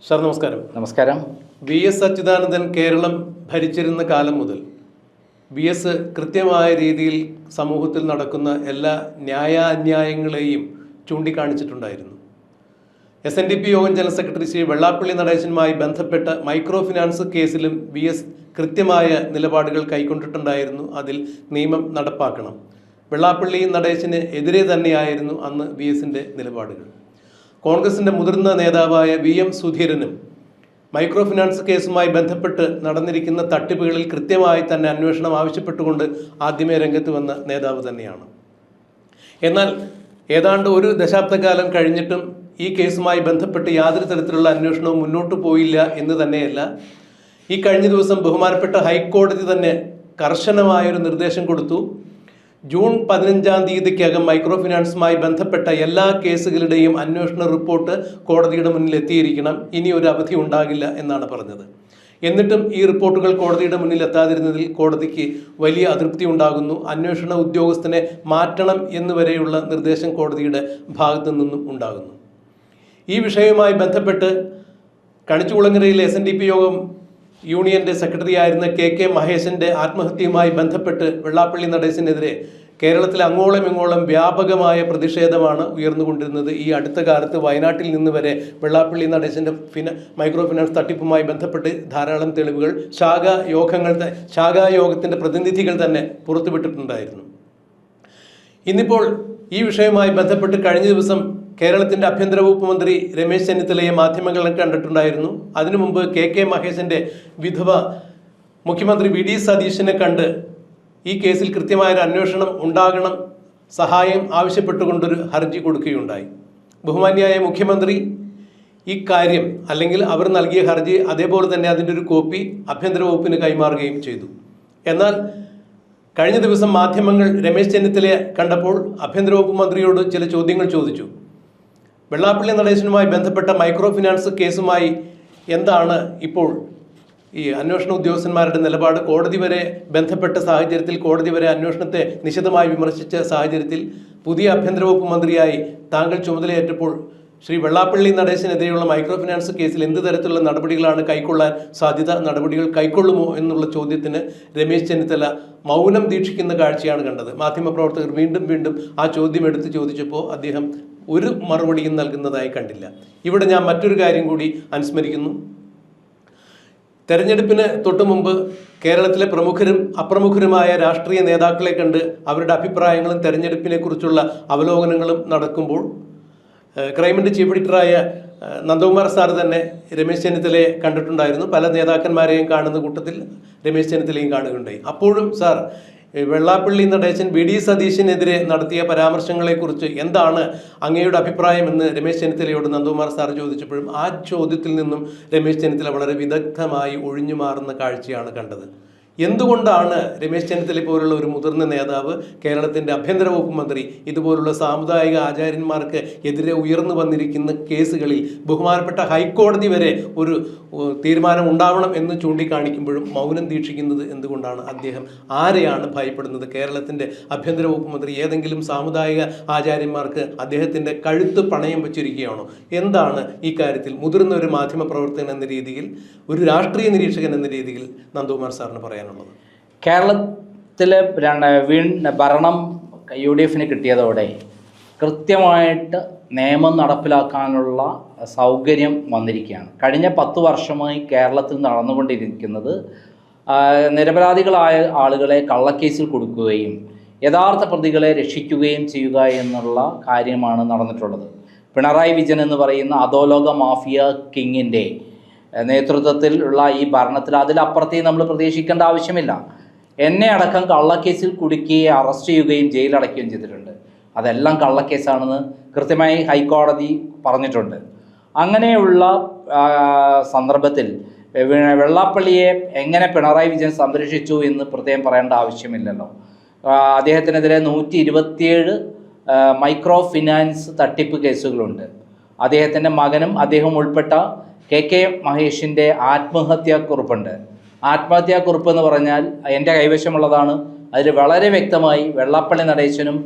Sir നമസ്കാരം. നമസ്കാരം. VS. Achuthanandan Keralam ഭരിച്ചിരുന്ന കാലം മുതൽ വി.എസ്. കൃത്യമായ രീതിയിൽ സമൂഹത്തിൽ നടക്കുന്ന എല്ലാ ന്യായാന്യായങ്ങളെയും ചൂണ്ടിക്കാണിച്ചിട്ടുണ്ടായിരുന്നു. SNDP യോഗം ജനറൽ സെക്രട്ടറി ശ്രീ വെള്ളാപ്പള്ളി നടേശനുമായി ബന്ധപ്പെട്ട മൈക്രോ ഫിനാൻസ് കേസിലും വി.എസ്. കൃത്യമായ നിലപാടുകൾ കൈക്കൊണ്ടിട്ടുണ്ടായിരുന്നു. അതിൽ നിയമം നടപ്പാക്കണം. വെള്ളാപ്പള്ളി നടേശന് എതിരെ തന്നെയായിരുന്നു അന്ന് വി.എസിൻ്റെ നിലപാടുകൾ. കോൺഗ്രസിൻ്റെ മുതിർന്ന നേതാവായ VM സുധീരനും മൈക്രോ ഫിനാൻസ് കേസുമായി ബന്ധപ്പെട്ട് നടന്നിരിക്കുന്ന തട്ടിപ്പുകളിൽ കൃത്യമായി തന്നെ അന്വേഷണം ആവശ്യപ്പെട്ടുകൊണ്ട് ആദ്യമേ രംഗത്ത് വന്ന നേതാവ് തന്നെയാണ്. എന്നാൽ ഏതാണ്ട് ഒരു ദശാബ്ദക്കാലം കഴിഞ്ഞിട്ടും ഈ കേസുമായി ബന്ധപ്പെട്ട് യാതൊരു തരത്തിലുള്ള അന്വേഷണവും മുന്നോട്ട് പോയില്ല എന്ന് തന്നെയല്ല, ഈ കഴിഞ്ഞ ദിവസം ബഹുമാനപ്പെട്ട ഹൈക്കോടതി തന്നെ കർശനമായൊരു നിർദ്ദേശം കൊടുത്തു. ജൂൺ 15-ാം തീയതിക്കകം മൈക്രോ ഫിനാൻസുമായി ബന്ധപ്പെട്ട എല്ലാ കേസുകളുടെയും അന്വേഷണ റിപ്പോർട്ട് കോടതിയുടെ മുന്നിൽ എത്തിയിരിക്കണം. ഇനി ഒരു അവധി ഉണ്ടാകില്ല എന്നാണ് പറഞ്ഞത്. എന്നിട്ടും ഈ റിപ്പോർട്ടുകൾ കോടതിയുടെ മുന്നിൽ എത്താതിരുന്നതിൽ കോടതിക്ക് വലിയ അതൃപ്തി ഉണ്ടാകുന്നു. അന്വേഷണ ഉദ്യോഗസ്ഥനെ മാറ്റണം എന്നുവരെയുള്ള നിർദ്ദേശം കോടതിയുടെ ഭാഗത്തു നിന്നും ഉണ്ടാകുന്നു. ഈ വിഷയവുമായി ബന്ധപ്പെട്ട് കണിച്ചുകുളങ്ങരയിലെ SNDP യോഗം യൂണിയന്റെ സെക്രട്ടറി ആയിരുന്ന KK മഹേശന്റെ ആത്മഹത്യയുമായി ബന്ധപ്പെട്ട് വെള്ളാപ്പള്ളി നടേശനെതിരെ കേരളത്തിൽ അങ്ങോളം ഇങ്ങോളം വ്യാപകമായ പ്രതിഷേധമാണ് ഉയർന്നുകൊണ്ടിരുന്നത്. ഈ അടുത്ത കാലത്ത് വയനാട്ടിൽ നിന്ന് വരെ വെള്ളാപ്പള്ളി നടേശന്റെ മൈക്രോ ഫിനാൻസ് തട്ടിപ്പുമായി ബന്ധപ്പെട്ട് ധാരാളം തെളിവുകൾ ശാഖായോഗത്തിന്റെ പ്രതിനിധികൾ തന്നെ പുറത്തുവിട്ടിട്ടുണ്ടായിരുന്നു. ഇന്നിപ്പോൾ ഈ വിഷയവുമായി ബന്ധപ്പെട്ട് കഴിഞ്ഞ ദിവസം കേരളത്തിൻ്റെ ആഭ്യന്തര വകുപ്പ് മന്ത്രി രമേശ് ചെന്നിത്തലയെ മാധ്യമങ്ങൾ കണ്ടിട്ടുണ്ടായിരുന്നു. അതിനു മുമ്പ് KK മഹേശന്റെ വിധവ മുഖ്യമന്ത്രി VD സതീശനെ കണ്ട് ഈ കേസിൽ കൃത്യമായൊരു അന്വേഷണം ഉണ്ടാകണം, സഹായം ആവശ്യപ്പെട്ടുകൊണ്ടൊരു ഹർജി കൊടുക്കുകയുണ്ടായി. ബഹുമാന്യായ മുഖ്യമന്ത്രി ഈ കാര്യം അല്ലെങ്കിൽ അവർ നൽകിയ ഹർജി അതേപോലെ തന്നെ അതിൻ്റെ ഒരു കോപ്പി ആഭ്യന്തര വകുപ്പിന് കൈമാറുകയും ചെയ്തു. എന്നാൽ കഴിഞ്ഞ ദിവസം മാധ്യമങ്ങൾ രമേശ് ചെന്നിത്തലയെ കണ്ടപ്പോൾ ആഭ്യന്തര വകുപ്പ് മന്ത്രിയോട് ചില ചോദ്യങ്ങൾ ചോദിച്ചു. വെള്ളാപ്പള്ളി നടേശനുമായി ബന്ധപ്പെട്ട മൈക്രോ ഫിനാൻസ് കേസുമായി എന്താണ് ഇപ്പോൾ ഈ അന്വേഷണ ഉദ്യോഗസ്ഥന്മാരുടെ നിലപാട്? കോടതി വരെ ബന്ധപ്പെട്ട സാഹചര്യത്തിൽ, കോടതി വരെ അന്വേഷണത്തെ നിശിതമായി വിമർശിച്ച സാഹചര്യത്തിൽ പുതിയ ആഭ്യന്തര വകുപ്പ് മന്ത്രിയായി താങ്കൾ ചുമതലയേറ്റപ്പോൾ ശ്രീ വെള്ളാപ്പള്ളി നടേശനെതിരെയുള്ള മൈക്രോ ഫിനാൻസ് കേസിൽ എന്ത് തരത്തിലുള്ള നടപടികളാണ് കൈക്കൊള്ളാൻ സാധ്യത? നടപടികൾ കൈക്കൊള്ളുമോ എന്നുള്ള ചോദ്യത്തിന് രമേശ് ചെന്നിത്തല മൗനം ദീക്ഷിക്കുന്ന കാഴ്ചയാണ് കണ്ടത്. മാധ്യമപ്രവർത്തകർ വീണ്ടും ആ ചോദ്യം എടുത്ത് ചോദിച്ചപ്പോൾ അദ്ദേഹം ഒരു മറുപടിയും നൽകുന്നതായി കണ്ടില്ല. ഇവിടെ ഞാൻ മറ്റൊരു കാര്യം കൂടി അനുസ്മരിക്കുന്നു. തെരഞ്ഞെടുപ്പിന് തൊട്ടു മുമ്പ് കേരളത്തിലെ പ്രമുഖരും അപ്രമുഖരുമായ രാഷ്ട്രീയ നേതാക്കളെ കണ്ട് അവരുടെ അഭിപ്രായങ്ങളും തെരഞ്ഞെടുപ്പിനെ കുറിച്ചുള്ള അവലോകനങ്ങളും നടക്കുമ്പോൾ ക്രൈമിൻ്റെ ചീഫ് എഡിറ്ററായ നന്ദകുമാർ സാർ തന്നെ രമേശ് ചെന്നിത്തലയെ കണ്ടിട്ടുണ്ടായിരുന്നു. പല നേതാക്കന്മാരെയും കാണുന്ന കൂട്ടത്തിൽ രമേശ് ചെന്നിത്തലയും കാണുകയുണ്ടായി. അപ്പോഴും സാർ വെള്ളാപ്പള്ളി നടേശൻ VD സതീശനെതിരെ നടത്തിയ പരാമർശങ്ങളെക്കുറിച്ച് എന്താണ് അങ്ങയുടെ അഭിപ്രായം എന്ന് രമേശ് ചെന്നിത്തലയോട് നന്ദകുമാർ സാർ ചോദിച്ചപ്പോഴും ആ ചോദ്യത്തിൽ നിന്നും രമേശ് ചെന്നിത്തല വളരെ വിദഗ്ധമായി ഒഴിഞ്ഞു മാറുന്ന കാഴ്ചയാണ് കണ്ടത്. എന്തുകൊണ്ടാണ് രമേശ് ചെന്നിത്തല പോലുള്ള ഒരു മുതിർന്ന നേതാവ്, കേരളത്തിൻ്റെ ആഭ്യന്തര വകുപ്പ് മന്ത്രി, ഇതുപോലുള്ള സാമുദായിക ആചാര്യന്മാർക്ക് എതിരെ ഉയർന്നു വന്നിരിക്കുന്ന കേസുകളിൽ ബഹുമാനപ്പെട്ട ഹൈക്കോടതി വരെ ഒരു തീരുമാനം ഉണ്ടാവണം എന്ന് ചൂണ്ടിക്കാണിക്കുമ്പോഴും മൗനം ദീക്ഷിക്കുന്നത് എന്തുകൊണ്ടാണ്? അദ്ദേഹം ആരെയാണ് ഭയപ്പെടുന്നത്? കേരളത്തിൻ്റെ ആഭ്യന്തര വകുപ്പ് മന്ത്രി ഏതെങ്കിലും സാമുദായിക ആചാര്യന്മാർക്ക് അദ്ദേഹത്തിൻ്റെ കഴുത്ത് പണയം വച്ചിരിക്കുകയാണോ? എന്താണ് ഈ കാര്യത്തിൽ മുതിർന്ന ഒരു മാധ്യമ പ്രവർത്തകൻ എന്ന രീതിയിൽ, ഒരു രാഷ്ട്രീയ നിരീക്ഷകൻ എന്ന രീതിയിൽ നന്ദകുമാർ സാറിന് പറയാനുള്ളത്? കേരളത്തിലെ ഭരണം UDF കിട്ടിയതോടെ കൃത്യമായിട്ട് നിയമം നടപ്പിലാക്കാനുള്ള സൗകര്യം വന്നിരിക്കുകയാണ്. കഴിഞ്ഞ 10 വർഷമായി കേരളത്തിൽ നടന്നുകൊണ്ടിരിക്കുന്നത് നിരപരാധികളായ ആളുകളെ കള്ളക്കേസിൽ കൊടുക്കുകയും യഥാർത്ഥ പ്രതികളെ രക്ഷിക്കുകയും ചെയ്യുക എന്നുള്ള കാര്യമാണ് നടന്നിട്ടുള്ളത്. പിണറായി വിജയൻ എന്ന് പറയുന്ന അധോലോക മാഫിയ കിങ്ങിൻ്റെ നേതൃത്വത്തിൽ ഉള്ള ഈ ഭരണത്തിൽ അതിലപ്പുറത്തേക്ക് നമ്മൾ പ്രതീക്ഷിക്കേണ്ട ആവശ്യമില്ല. എന്നെ അടക്കം കള്ളക്കേസിൽ കുടുക്കുകയും അറസ്റ്റ് ചെയ്യുകയും ജയിലടയ്ക്കുകയും ചെയ്തിട്ടുണ്ട്. അതെല്ലാം കള്ളക്കേസാണെന്ന് കൃത്യമായി ഹൈക്കോടതി പറഞ്ഞിട്ടുണ്ട്. അങ്ങനെയുള്ള സന്ദർഭത്തിൽ വെള്ളാപ്പള്ളിയെ എങ്ങനെ പിണറായി വിജയൻ സംരക്ഷിച്ചു എന്ന് പ്രത്യേകം പറയേണ്ട ആവശ്യമില്ലല്ലോ. അദ്ദേഹത്തിനെതിരെ 127 മൈക്രോ ഫിനാൻസ് തട്ടിപ്പ് കേസുകളുണ്ട്. അദ്ദേഹത്തിൻ്റെ മകനും അദ്ദേഹം ഉൾപ്പെട്ട KK മഹേഷിൻ്റെ ആത്മഹത്യാക്കുറിപ്പുണ്ട്. ആത്മഹത്യാക്കുറിപ്പ് എന്ന് പറഞ്ഞാൽ എൻ്റെ കൈവശമുള്ളതാണ്. അതിൽ വളരെ വ്യക്തമായി വെള്ളാപ്പള്ളി നടേശനും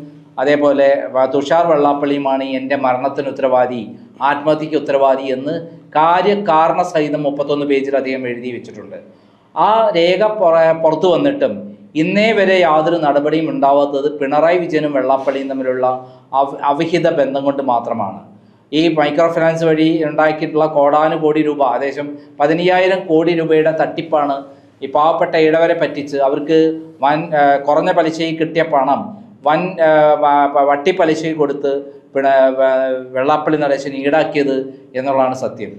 അതേപോലെ തുഷാർ വെള്ളാപ്പള്ളിയുമാണ് എൻ്റെ മരണത്തിന് ഉത്തരവാദി, ആത്മഹത്യക്ക് ഉത്തരവാദി എന്ന് കാര്യകാരണസഹിതം 31 പേജിലധികം എഴുതി വെച്ചിട്ടുണ്ട്. ആ രേഖ പുറത്തു വന്നിട്ടും ഇന്നേ വരെ യാതൊരു നടപടിയും ഉണ്ടാവാത്തത് പിണറായി വിജയനും വെള്ളാപ്പള്ളിയും തമ്മിലുള്ള അവിഹിത ബന്ധം കൊണ്ട് മാത്രമാണ്. ഈ മൈക്രോ ഫിനാൻസ് വഴി ഉണ്ടാക്കിയിട്ടുള്ള കോടാനുകോടി രൂപ, ഏകദേശം 15,000 കോടി രൂപയുടെ തട്ടിപ്പാണ് ഈ പാവപ്പെട്ട ഇടവരെ പറ്റിച്ച് അവർക്ക് കുറഞ്ഞ പലിശയിൽ കിട്ടിയ പണം വട്ടിപ്പലിശയിൽ കൊടുത്ത് വെള്ളാപ്പള്ളി നടേശൻ ഈടാക്കിയത് എന്നുള്ളതാണ് സത്യം.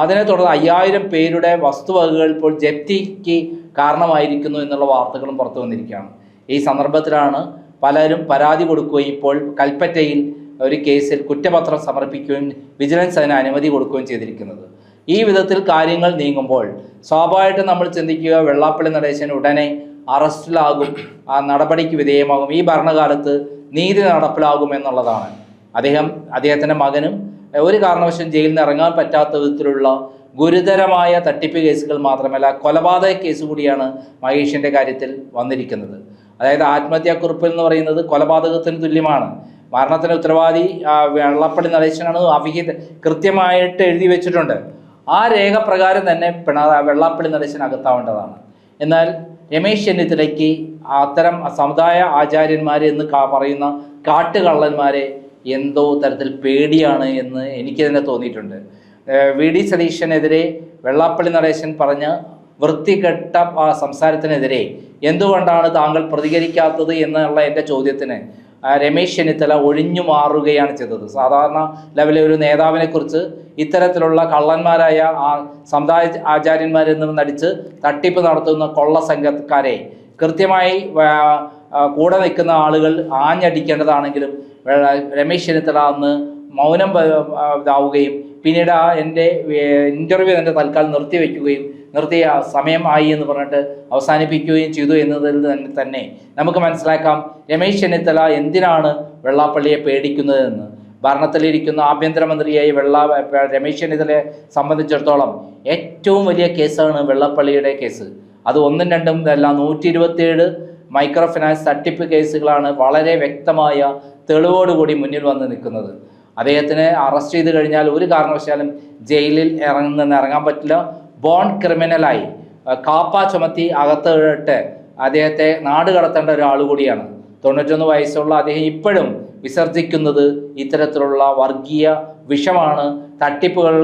അതിനെ തുടർന്ന് 5000 പേരുടെ വസ്തുവകകൾ ഇപ്പോൾ ജപ്തിക്ക് കാരണമായിരിക്കുന്നു എന്നുള്ള വാർത്തകളും പുറത്തു വന്നിരിക്കുകയാണ്. ഈ സന്ദർഭത്തിലാണ് പലരും പരാതി കൊടുക്കുകയും ഇപ്പോൾ കൽപ്പറ്റയിൽ ഒരു കേസിൽ കുറ്റപത്രം സമർപ്പിക്കുകയും വിജിലൻസ് അതിന് അനുമതി കൊടുക്കുകയും ചെയ്തിരിക്കുന്നത്. ഈ വിധത്തിൽ കാര്യങ്ങൾ നീങ്ങുമ്പോൾ സ്വാഭാവികമായിട്ടും നമ്മൾ ചിന്തിക്കുക, വെള്ളാപ്പള്ളി നടേശൻ ഉടനെ അറസ്റ്റിലാകും, ആ നടപടിക്ക് വിധേയമാകും, ഈ ഭരണകാലത്ത് നീതി നടപ്പിലാകും എന്നുള്ളതാണ്. അദ്ദേഹത്തിൻ്റെ മകനും ഒരു കാരണവശാലും ജയിലിൽ നിന്ന് ഇറങ്ങാൻ പറ്റാത്ത വിധത്തിലുള്ള ഗുരുതരമായ തട്ടിപ്പ് കേസുകൾ മാത്രമല്ല കൊലപാതക കേസ് കൂടിയാണ് മഹേഷിൻ്റെ കാര്യത്തിൽ വന്നിരിക്കുന്നത്. അതായത് ആത്മഹത്യാക്കുറിപ്പ് എന്ന് പറയുന്നത് കൊലപാതകത്തിന് തുല്യമാണ്. മരണത്തിന് ഉത്തരവാദി വെള്ളാപ്പള്ളി നടേശനാണ് അവിഹിത കൃത്യമായിട്ട് എഴുതി വെച്ചിട്ടുണ്ട്. ആ രേഖ പ്രകാരം തന്നെ വെള്ളാപ്പള്ളി നടേശൻ അകത്താവേണ്ടതാണ്. എന്നാൽ രമേശ് ചെന്നിത്തലയ്ക്ക് അത്തരം സമുദായ ആചാര്യന്മാർ എന്ന് പറയുന്ന കാട്ടുകള്ളന്മാരെ എന്തോ തരത്തിൽ പേടിയാണ് എന്ന് എനിക്ക് തന്നെ തോന്നിയിട്ടുണ്ട്. വി ഡി സതീശനെതിരെ വെള്ളാപ്പള്ളി നടേശൻ പറഞ്ഞ വൃത്തികെട്ട സംസാരത്തിനെതിരെ എന്തുകൊണ്ടാണ് താങ്കൾ പ്രതികരിക്കാത്തത് എന്നുള്ള എൻ്റെ ചോദ്യത്തിന് രമേശ് ചെന്നിത്തല ഒഴിഞ്ഞു മാറുകയാണ് ചെയ്തത്. സാധാരണ ലെവലിൽ ഒരു നേതാവിനെ കുറിച്ച് ഇത്തരത്തിലുള്ള കള്ളന്മാരായ സമുദായ ആചാര്യന്മാരെന്ന് നടിച്ച് തട്ടിപ്പ് നടത്തുന്ന കൊള്ള സംഘക്കാരെ കൃത്യമായി കൂടെ നിൽക്കുന്ന ആളുകൾ ആഞ്ഞടിക്കേണ്ടതാണെങ്കിലും രമേശ് ചെന്നിത്തല അന്ന് മൗനം ഇതാവുകയും പിന്നീട് എൻ്റെ ഇൻ്റർവ്യൂ എൻ്റെ തൽക്കാലം നിർത്തിയ സമയമായി എന്ന് പറഞ്ഞിട്ട് അവസാനിപ്പിക്കുകയും ചെയ്തു എന്നതിൽ തന്നെ നമുക്ക് മനസ്സിലാക്കാം രമേശ് ചെന്നിത്തല എന്തിനാണ് വെള്ളാപ്പള്ളിയെ പേടിക്കുന്നതെന്ന്. ഭരണത്തിലിരിക്കുന്ന ആഭ്യന്തരമന്ത്രിയായി രമേശ് ചെന്നിത്തലയെ സംബന്ധിച്ചിടത്തോളം ഏറ്റവും വലിയ കേസാണ് വെള്ളാപ്പള്ളിയുടെ കേസ്. അത് 1ഉം 2ഉം അല്ല, 127 മൈക്രോ ഫിനാൻസ് തട്ടിപ്പ് കേസുകളാണ് വളരെ വ്യക്തമായ തെളിവോടുകൂടി മുന്നിൽ വന്ന് നിൽക്കുന്നത്. അദ്ദേഹത്തിനെ അറസ്റ്റ് ചെയ്ത് കഴിഞ്ഞാൽ ഒരു കാരണവശാലും ജയിലിൽ ഇറങ്ങാൻ പറ്റില്ല. ബോൺ ക്രിമിനലായി കാപ്പ ചുമത്തി അകത്തിട്ട് അദ്ദേഹത്തെ നാട് കടത്തേണ്ട ഒരാൾ കൂടിയാണ്. 91 വയസ്സുള്ള അദ്ദേഹം ഇപ്പോഴും വിസർജിക്കുന്നത് ഇത്തരത്തിലുള്ള വർഗീയ വിഷമാണ്. തട്ടിപ്പുകൾ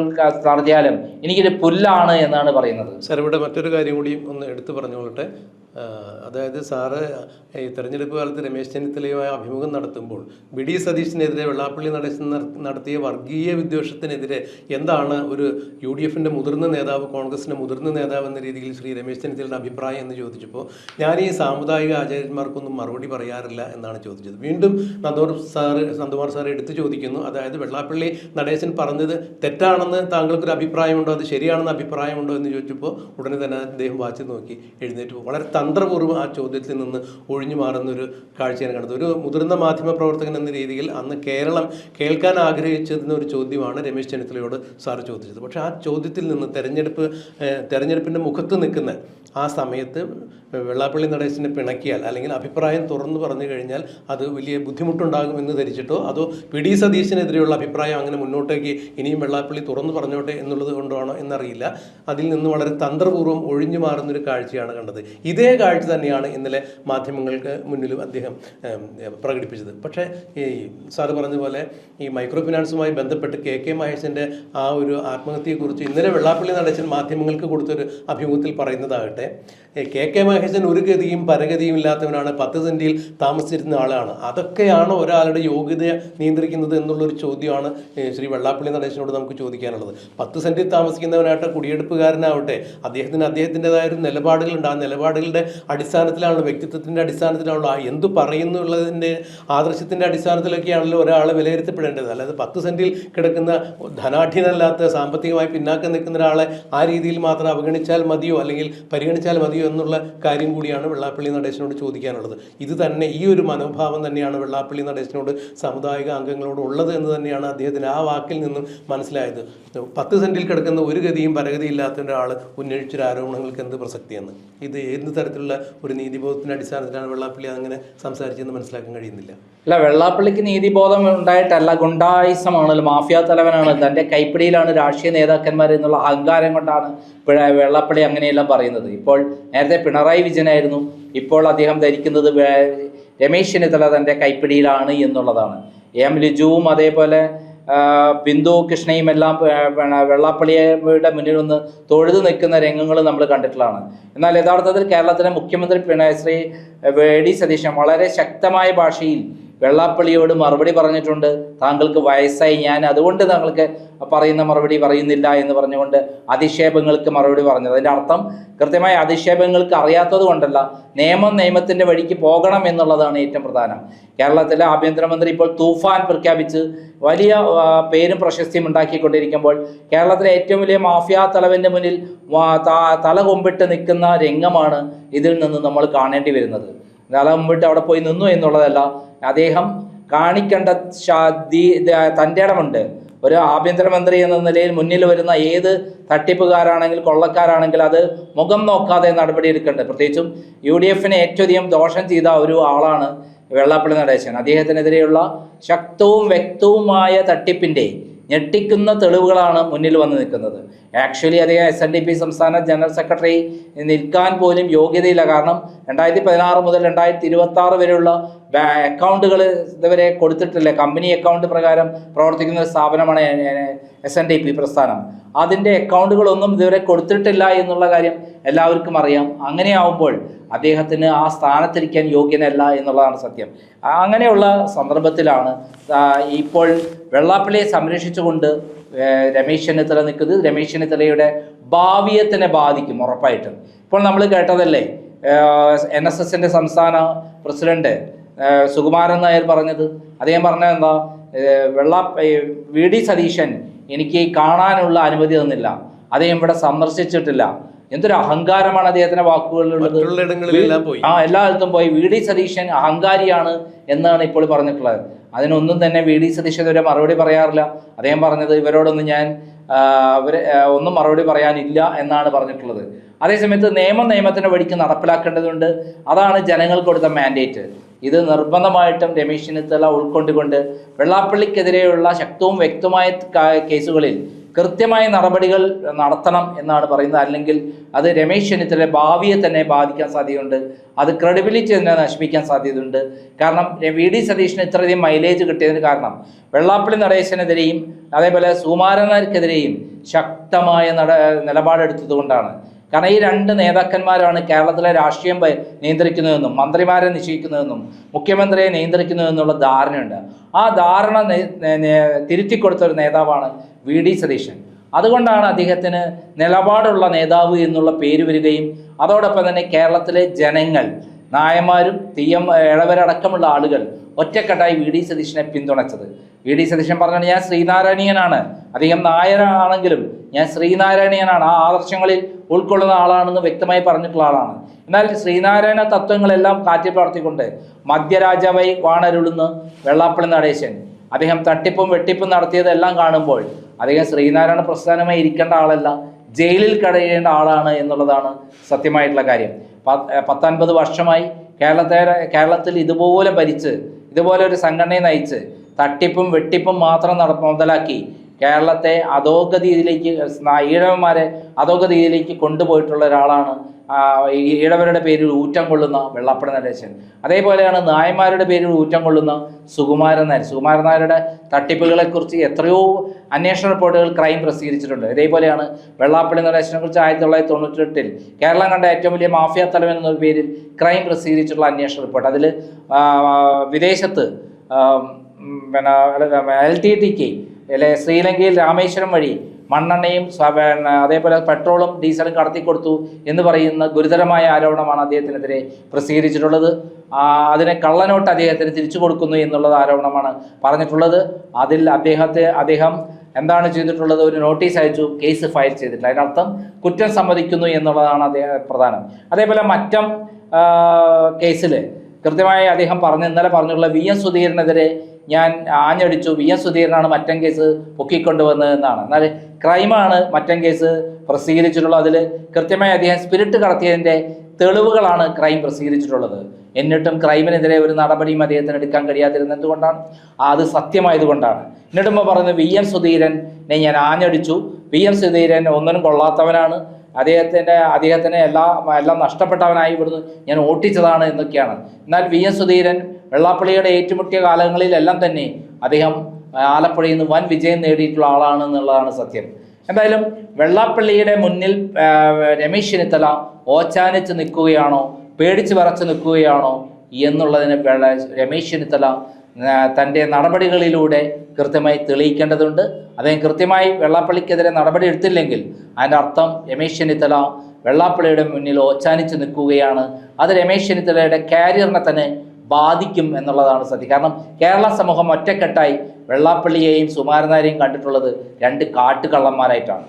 നടത്തിയാലും എനിക്കൊരു പുല്ലാണ് എന്നാണ് പറയുന്നത്. സാർ, ഇവിടെ മറ്റൊരു കാര്യം കൂടി ഒന്ന് എടുത്തു പറഞ്ഞുകൊള്ളട്ടെ. അതായത് സാറ് ഈ തെരഞ്ഞെടുപ്പ് കാലത്ത് രമേശ് ചെന്നിത്തലയുമായി അഭിമുഖം നടത്തുമ്പോൾ വി ഡി സതീശിനെതിരെ വെള്ളാപ്പള്ളി നടേശൻ നടത്തിയ വർഗീയ വിദ്വേഷത്തിനെതിരെ എന്താണ് ഒരു UDFൻ്റെ മുതിർന്ന നേതാവ്, കോൺഗ്രസിൻ്റെ മുതിർന്ന നേതാവ് എന്ന രീതിയിൽ ശ്രീ രമേശ് ചെന്നിത്തലയുടെ അഭിപ്രായം എന്ന് ചോദിച്ചപ്പോൾ ഞാൻ ഈ സാമുദായിക ആചാര്യന്മാർക്കൊന്നും മറുപടി പറയാറില്ല എന്നാണ് ചോദിച്ചത്. വീണ്ടും നന്ദകുമാർ സാർ എടുത്തു ചോദിക്കുന്നു, അതായത് വെള്ളാപ്പള്ളി നടേശൻ പറഞ്ഞത് തെറ്റാണെന്ന് താങ്കൾക്കൊരു അഭിപ്രായമുണ്ടോ, അത് ശരിയാണെന്ന് അഭിപ്രായമുണ്ടോ എന്ന് ചോദിച്ചപ്പോൾ ഉടനെ തന്നെ അദ്ദേഹം വായിച്ചു നോക്കി എഴുന്നേറ്റ് പോകും. വളരെ തന്ത്രപൂർവ്വം ആ ചോദ്യത്തിൽ നിന്ന് ഒഴിഞ്ഞു മാറുന്നൊരു കാഴ്ചയാണ് കാണുന്നത്. ഒരു മുതിർന്ന മാധ്യമ പ്രവർത്തകൻ എന്ന രീതിയിൽ അന്ന് കേരളം കേൾക്കാൻ ആഗ്രഹിച്ചിരുന്ന ഒരു ചോദ്യമാണ് രമേശ് ചെന്നിത്തലയോട് സാർ ചോദിച്ചത്. പക്ഷേ ആ ചോദ്യത്തിൽ നിന്ന് തെരഞ്ഞെടുപ്പിൻ്റെ മുഖത്ത് നിൽക്കുന്ന ആ സമയത്ത് വെള്ളാപ്പള്ളി നടേശനെ പിണക്കിയാൽ അല്ലെങ്കിൽ അഭിപ്രായം തുറന്നു പറഞ്ഞു കഴിഞ്ഞാൽ അത് വലിയ ബുദ്ധിമുട്ടുണ്ടാകുമെന്ന് ധരിച്ചിട്ടോ അതോ വി ഡി സതീശനെതിരെയുള്ള അഭിപ്രായം അങ്ങനെ മുന്നോട്ടേക്ക് ഇനിയും വെള്ളാപ്പള്ളി തുറന്നു പറഞ്ഞോട്ടെ എന്നുള്ളത് കൊണ്ടാണോ എന്നറിയില്ല, അതിൽ നിന്ന് വളരെ തന്ത്രപൂർവ്വം ഒഴിഞ്ഞു മാറുന്നൊരു കാഴ്ചയാണ് കണ്ടത്. ഇതേ കാഴ്ച തന്നെയാണ് ഇന്നലെ മാധ്യമങ്ങൾക്ക് മുന്നിലും അദ്ദേഹം പ്രകടിപ്പിച്ചത്. പക്ഷേ ഈ സാറ് പറഞ്ഞ പോലെ ഈ മൈക്രോ ഫിനാൻസുമായി ബന്ധപ്പെട്ട് KK മഹേശൻ്റെ ആ ഒരു ആത്മഹത്യയെക്കുറിച്ച് ഇന്നലെ വെള്ളാപ്പള്ളി നടേശൻ മാധ്യമങ്ങൾക്ക് കൊടുത്തൊരു അഭിമുഖത്തിൽ പറയുന്നതാകട്ടെ, KK മഹേശൻ ഒരു ഗതിയും പരഗതിയും ഇല്ലാത്തവനാണ്, 10 സെന്റിൽ താമസിച്ചിരുന്ന ആളാണ്. അതൊക്കെയാണ് ഒരാളുടെ യോഗ്യത നിയന്ത്രിക്കുന്നത് എന്നുള്ളൊരു ചോദ്യമാണ് ശ്രീ വെള്ളാപ്പള്ളി നടേശനോട് നമുക്ക് ചോദിക്കാനുള്ളത്. 10 സെന്റിൽ താമസിക്കുന്നവനായിട്ട് കുടിയെടുപ്പുകാരനാവട്ടെ, അദ്ദേഹത്തിൻ്റെതായ ഒരു നിലപാടുകളുണ്ട്. ആ നിലപാടുകളുടെ അടിസ്ഥാനത്തിലാണല്ലോ, വ്യക്തിത്വത്തിൻ്റെ അടിസ്ഥാനത്തിലാണല്ലോ, എന്തു പറയുന്നുള്ളതിൻ്റെ ആദർശത്തിൻ്റെ അടിസ്ഥാനത്തിലൊക്കെയാണല്ലോ ഒരാളെ വിലയിരുത്തപ്പെടേണ്ടത്. അല്ലാതെ 10 സെന്റിൽ കിടക്കുന്ന ധനാഢ്യനല്ലാത്ത സാമ്പത്തികമായി പിന്നാക്കം നിൽക്കുന്ന ഒരാളെ ആ രീതിയിൽ മാത്രം അവഗണിച്ചാൽ മതിയോ അല്ലെങ്കിൽ പരിഗണിച്ചാൽ മതിയോ എന്നുള്ള കാര്യം കൂടിയാണ് വെള്ളാപ്പള്ളി നടേശനോട് ചോദിക്കാനുള്ളത്. ഇത് തന്നെ, ഈ ഒരു മനോഭാവം തന്നെയാണ് വെള്ളാപ്പള്ളി നടേശൻ അദ്ദേഹത്തിനോട് സാമുദായിക അംഗങ്ങളോട് ഉള്ളത് എന്ന് തന്നെയാണ് അദ്ദേഹത്തിന് ആ വാക്കിൽ നിന്നും മനസ്സിലായത്. 10 സെൻറ്റിൽ കിടക്കുന്ന ഒരു ഗതിയും പരഗതിയില്ലാത്ത ഒരാൾ ഉന്നയിച്ചൊരു ആരോപണങ്ങൾക്ക് എന്ത് പ്രസക്തിയെന്ന്, ഇത് ഏത് തരത്തിലുള്ള ഒരു നീതിബോധത്തിൻ്റെ അടിസ്ഥാനത്തിലാണ് വെള്ളാപ്പള്ളി അങ്ങനെ സംസാരിച്ചതെന്ന് മനസ്സിലാക്കാൻ കഴിയുന്നില്ല. അല്ല, വെള്ളാപ്പള്ളിക്ക് നീതിബോധം ഉണ്ടായിട്ടല്ല, ഗുണ്ടായിസമാണല്ലോ, മാഫിയ തലവനാണ്, തൻ്റെ കൈപ്പിടിയിലാണ് രാഷ്ട്രീയ നേതാക്കന്മാർ എന്നുള്ള അഹങ്കാരം കൊണ്ടാണ് വെള്ളാപ്പള്ളി അങ്ങനെയെല്ലാം പറയുന്നത്. ഇപ്പോൾ നേരത്തെ പിണറായി വിജയനായിരുന്നു, ഇപ്പോൾ അദ്ദേഹം ധരിക്കുന്നത് രമേശ് ചെന്നിത്തല തൻ്റെ കൈപ്പിടിയിലാണ് എന്നുള്ളതാണ്. എം ലിജുവും അതേപോലെ ബിന്ദു കൃഷ്ണയും എല്ലാം വെള്ളാപ്പള്ളിയുടെ മുന്നിൽ നിന്ന് തൊഴുതു നിൽക്കുന്ന രംഗങ്ങൾ നമ്മൾ കണ്ടിട്ടുള്ളതാണ്. എന്നാൽ യഥാർത്ഥത്തിൽ കേരളത്തിലെ മുഖ്യമന്ത്രി ശ്രീ വി.ഡി. സതീശൻ വളരെ ശക്തമായ ഭാഷയിൽ വെള്ളാപ്പള്ളിയോട് മറുപടി പറഞ്ഞിട്ടുണ്ട്. താങ്കൾക്ക് വയസ്സായി, ഞാൻ അതുകൊണ്ട് താങ്കൾക്ക് പറയുന്ന മറുപടി പറയുന്നില്ല എന്ന് പറഞ്ഞുകൊണ്ട് അധിക്ഷേപങ്ങൾക്ക് മറുപടി പറഞ്ഞത്. അതിൻ്റെ അർത്ഥം കൃത്യമായ അധിക്ഷേപങ്ങൾക്ക് അറിയാത്തത് കൊണ്ടല്ല, നിയമത്തിൻ്റെ വഴിക്ക് പോകണം എന്നുള്ളതാണ് ഏറ്റവും പ്രധാനം. കേരളത്തിലെ ആഭ്യന്തരമന്ത്രി ഇപ്പോൾ തൂഫാൻ പ്രഖ്യാപിച്ച് വലിയ പേരും പ്രശസ്തിയും ഉണ്ടാക്കിക്കൊണ്ടിരിക്കുമ്പോൾ കേരളത്തിലെ ഏറ്റവും വലിയ മാഫിയ തലവൻ്റെ മുന്നിൽ തല കൊമ്പിട്ട് നിൽക്കുന്ന രംഗമാണ് ഇതിൽ നിന്ന് നമ്മൾ കാണേണ്ടി വരുന്നത്. തല കൊമ്പിട്ട് അവിടെ പോയി നിന്നു എന്നുള്ളതല്ല, അദ്ദേഹം കാണിക്കേണ്ട തൻ്റെ ഇടമുണ്ട്. ഒരു ആഭ്യന്തരമന്ത്രി എന്ന നിലയിൽ മുന്നിൽ വരുന്ന ഏത് തട്ടിപ്പുകാരാണെങ്കിൽ കൊള്ളക്കാരാണെങ്കിൽ അത് മുഖം നോക്കാതെ നടപടി എടുക്കേണ്ടത്. പ്രത്യേകിച്ചും UDF ഏറ്റവും അധികം ദോഷം ചെയ്ത ഒരു ആളാണ് വെള്ളാപ്പള്ളി നടേശൻ. അദ്ദേഹത്തിനെതിരെയുള്ള ശക്തവും വ്യക്തവുമായ തട്ടിപ്പിൻ്റെ ഞെട്ടിക്കുന്ന തെളിവുകളാണ് മുന്നിൽ വന്ന് നിൽക്കുന്നത്. ആക്ച്വലി അദ്ദേഹം SNDP സംസ്ഥാന ജനറൽ സെക്രട്ടറി നിൽക്കാൻ പോലും യോഗ്യതയില്ല. കാരണം 2016 മുതൽ 2026 വരെയുള്ള അക്കൗണ്ടുകൾ ഇതുവരെ കൊടുത്തിട്ടില്ല. കമ്പനി അക്കൗണ്ട് പ്രകാരം പ്രവർത്തിക്കുന്ന ഒരു സ്ഥാപനമാണ് SNDP പ്രസ്ഥാനം. അതിൻ്റെ അക്കൗണ്ടുകളൊന്നും ഇതുവരെ കൊടുത്തിട്ടില്ല എന്നുള്ള കാര്യം എല്ലാവർക്കും അറിയാം. അങ്ങനെയാവുമ്പോൾ അദ്ദേഹത്തിന് ആ സ്ഥാനത്തിരിക്കാൻ യോഗ്യനല്ല എന്നുള്ളതാണ് സത്യം. അങ്ങനെയുള്ള സന്ദർഭത്തിലാണ് ഇപ്പോൾ വെള്ളാപ്പള്ളിയെ സംരക്ഷിച്ചുകൊണ്ട് രമേശ് ചെന്നിത്തല നിൽക്കുന്നത്. രമേശ് ചെന്നിത്തലയുടെ ഭാവിയെ തന്നെ ബാധിക്കും ഉറപ്പായിട്ടും. ഇപ്പോൾ നമ്മൾ കേട്ടതല്ലേ NSSൻ്റെ സംസ്ഥാന പ്രസിഡന്റ് സുകുമാരൻ നായർ പറഞ്ഞത്. അദ്ദേഹം പറഞ്ഞത് എന്താ, വി.ഡി. സതീശൻ എനിക്ക് കാണാനുള്ള അനുമതി തന്നില്ല, അദ്ദേഹം ഇവിടെ സന്ദർശിച്ചിട്ടില്ല. എന്തൊരു അഹങ്കാരമാണ് അദ്ദേഹത്തിന്റെ വാക്കുകളിലുള്ളത്. എല്ലായിടത്തും പോയി വി.ഡി. സതീശൻ അഹങ്കാരിയാണ് എന്നാണ് ഇപ്പോൾ പറഞ്ഞിട്ടുള്ളത്. അതിനൊന്നും തന്നെ വി.ഡി. സതീശൻ ഇതുവരെ മറുപടി പറയാറില്ല. അദ്ദേഹം പറഞ്ഞത് ഇവരോടൊന്നും ഞാൻ ഒന്നും മറുപടി പറയാനില്ല എന്നാണ് പറഞ്ഞിട്ടുള്ളത്. അതേസമയത്ത് നിയമത്തിൻ്റെ വഴിക്ക് നടപ്പിലാക്കേണ്ടതുണ്ട്. അതാണ് ജനങ്ങൾക്ക് കൊടുത്ത മാൻഡേറ്റ്. ഇത് നിർബന്ധമായിട്ടും രമേശ് ചെന്നിത്തല ഉൾക്കൊണ്ടുകൊണ്ട് വെള്ളാപ്പള്ളിക്കെതിരെയുള്ള ശക്തവും വ്യക്തമായ കേസുകളിൽ കൃത്യമായ നടപടികൾ നടത്തണം എന്നാണ് പറയുന്നത്. അല്ലെങ്കിൽ അത് രമേശ് ചെന്നിത്തലയുടെ ഭാവിയെ തന്നെ ബാധിക്കാൻ സാധ്യതയുണ്ട്. അത് ക്രെഡിബിലിറ്റി തന്നെ നശിപ്പിക്കാൻ സാധ്യതയുണ്ട്. കാരണം വി.ഡി. സതീശന് ഇത്രയധികം മൈലേജ് കിട്ടിയതിന് കാരണം വെള്ളാപ്പള്ളി നടേശനെതിരെയും അതേപോലെ സുകുമാരനാർക്കെതിരെയും ശക്തമായ നിലപാടെടുത്തത് കൊണ്ടാണ്. കാരണം ഈ രണ്ട് നേതാക്കന്മാരാണ് കേരളത്തിലെ രാഷ്ട്രീയം നിയന്ത്രിക്കുന്നതെന്നും മന്ത്രിമാരെ നിശ്ചയിക്കുന്നതെന്നും മുഖ്യമന്ത്രിയെ നിയന്ത്രിക്കുന്നതെന്നുള്ള ധാരണയുണ്ട്. ആ ധാരണ തിരുത്തിക്കൊടുത്ത ഒരു നേതാവാണ് വി.ഡി. സതീശൻ. അതുകൊണ്ടാണ് അദ്ദേഹത്തിന് നിലപാടുള്ള നേതാവ് എന്നുള്ള പേര് വരികയും അതോടൊപ്പം തന്നെ കേരളത്തിലെ ജനങ്ങൾ, നായന്മാരും ഇളവരടക്കമുള്ള ആളുകൾ ഒറ്റക്കെട്ടായി വി.ഡി. സതീശനെ പിന്തുണച്ചത്. വി.ഡി. സതീശൻ പറഞ്ഞാൽ ഞാൻ ശ്രീനാരായണീയനാണ്, അദ്ദേഹം നായരാണെങ്കിലും ഞാൻ ശ്രീനാരായണീയനാണ്, ആ ആദർശങ്ങളിൽ ഉൾക്കൊള്ളുന്ന ആളാണെന്ന് വ്യക്തമായി പറഞ്ഞിട്ടുള്ള ആളാണ്. എന്നാൽ ശ്രീനാരായണ തത്വങ്ങളെല്ലാം കാറ്റിൽ പറത്തിക്കൊണ്ട് മധ്യരാജാവായി വാണരുളുന്ന വെള്ളാപ്പള്ളി നടേശൻ അദ്ദേഹം തട്ടിപ്പും വെട്ടിപ്പും നടത്തിയതെല്ലാം കാണുമ്പോൾ അദ്ദേഹം ശ്രീനാരായണ പ്രസ്ഥാനമായി ഇരിക്കേണ്ട ആളല്ല, ജയിലിൽ കഴിയേണ്ട ആളാണ് എന്നുള്ളതാണ് സത്യമായിട്ടുള്ള കാര്യം. 19 വർഷമായി കേരളത്തിൽ ഇതുപോലെ ഭരിച്ച് ഇതുപോലെ ഒരു സംഘടനയെ നയിച്ച് തട്ടിപ്പും വെട്ടിപ്പും മാത്രം മുതലാക്കി കേരളത്തെ അധോഗതിയിലേക്ക്, ഈഴവന്മാരെ അധോഗതിയിലേക്ക് കൊണ്ടുപോയിട്ടുള്ള ഒരാളാണ് ഈഴവരുടെ പേരിൽ ഊറ്റം കൊള്ളുന്ന വെള്ളാപ്പള്ളി നടേശൻ. അതേപോലെയാണ് നായന്മാരുടെ പേരിൽ ഊറ്റം കൊള്ളുന്ന സുകുമാരൻ നായർ. സുകുമാരൻ നായരുടെ തട്ടിപ്പുകളെക്കുറിച്ച് എത്രയോ അന്വേഷണ റിപ്പോർട്ടുകൾ ക്രൈം പ്രസിദ്ധീകരിച്ചിട്ടുണ്ട്. ഇതേപോലെയാണ് വെള്ളാപ്പള്ളി നടേശനെ കുറിച്ച് 1998 കേരളം കണ്ട ഏറ്റവും വലിയ മാഫിയ തലവൻ എന്ന പേരിൽ ക്രൈം പ്രസിദ്ധീകരിച്ചിട്ടുള്ള അന്വേഷണ റിപ്പോർട്ട്. അതിൽ വിദേശത്ത് LTTK ശ്രീലങ്കയിൽ രാമേശ്വരം വഴി മണ്ണെണ്ണയും അതേപോലെ പെട്രോളും ഡീസലും കടത്തിക്കൊടുത്തു എന്ന് പറയുന്ന ഗുരുതരമായ ആരോപണമാണ് അദ്ദേഹത്തിനെതിരെ പ്രസിദ്ധീകരിച്ചിട്ടുള്ളത്. അതിനെ കള്ളനോട്ട് അദ്ദേഹത്തിന് തിരിച്ചു കൊടുക്കുന്നു എന്നുള്ള ആരോപണമാണ് പറഞ്ഞിട്ടുള്ളത്. അതിൽ അദ്ദേഹം എന്താണ് ചെയ്തിട്ടുള്ളത്, ഒരു നോട്ടീസ് അയച്ചു, കേസ് ഫയൽ ചെയ്തിട്ടില്ല. അതിനർത്ഥം കുറ്റം സമ്മതിക്കുന്നു എന്നുള്ളതാണ് അദ്ദേഹം പ്രധാനം. അതേപോലെ മറ്റം കേസിൽ കൃത്യമായി അദ്ദേഹം ഇന്നലെ പറഞ്ഞുള്ള VM സുധീരനെതിരെ ഞാൻ ആഞ്ഞടിച്ചു, VM സുധീരനാണ് മറ്റം കേസ് പൊക്കിക്കൊണ്ടുവന്നതെന്നാണ്. എന്നാൽ ക്രൈമാണ് മറ്റം കേസ് പ്രസിദ്ധീകരിച്ചിട്ടുള്ളത്. അതിൽ കൃത്യമായി അദ്ദേഹം സ്പിരിറ്റ് കടത്തിയതിൻ്റെ തെളിവുകളാണ് ക്രൈം പ്രസിദ്ധീകരിച്ചിട്ടുള്ളത്. എന്നിട്ടും ക്രൈമിനെതിരെ ഒരു നടപടിയും അദ്ദേഹത്തിന് എടുക്കാൻ കഴിയാതിരുന്നത് എന്തുകൊണ്ടാണ്? അത് സത്യമായതുകൊണ്ടാണ്. എന്നിട്ടും പറയുന്നത് VM സുധീരനെ ഞാൻ ആഞ്ഞടിച്ചു, VM സുധീരൻ ഒന്നിനും കൊള്ളാത്തവനാണ്, അദ്ദേഹത്തിന് എല്ലാം നഷ്ടപ്പെട്ടവനായി ഇവിടുന്ന് ഞാൻ ഓട്ടിച്ചതാണ് എന്നൊക്കെയാണ്. എന്നാൽ VM സുധീരൻ വെള്ളാപ്പള്ളിയുടെ ഏറ്റുമുട്ടിയ കാലങ്ങളിലെല്ലാം തന്നെ അദ്ദേഹം ആലപ്പുഴയിൽ നിന്ന് വൻ വിജയം നേടിയിട്ടുള്ള ആളാണ് എന്നുള്ളതാണ് സത്യം. എന്തായാലും വെള്ളാപ്പള്ളിയുടെ മുന്നിൽ രമേശ് ചെന്നിത്തല ഓച്ചാനിച്ച് നിൽക്കുകയാണോ, പേടിച്ച് വിറച്ച് നിൽക്കുകയാണോ എന്നുള്ളതിന് രമേശ് ചെന്നിത്തല തൻ്റെ നടപടികളിലൂടെ കൃത്യമായി തെളിയിക്കേണ്ടതുണ്ട്. അദ്ദേഹം കൃത്യമായി വെള്ളാപ്പള്ളിക്കെതിരെ നടപടി എടുത്തില്ലെങ്കിൽ അതിൻ്റെ അർത്ഥം രമേശ് ചെന്നിത്തല വെള്ളാപ്പള്ളിയുടെ മുന്നിൽ ഓച്ചാനിച്ച് നിൽക്കുകയാണ്. അത് രമേശ് ചെന്നിത്തലയുടെ കാരിയറിനെ തന്നെ ബാധിക്കും എന്നുള്ളതാണ് സത്യം. കാരണം കേരള സമൂഹം ഒറ്റക്കെട്ടായി വെള്ളാപ്പള്ളിയെയും സുകുമാരൻ നായരെയും കണ്ടിട്ടുള്ളത് രണ്ട് കാട്ടുകള്ളന്മാരായിട്ടാണ്.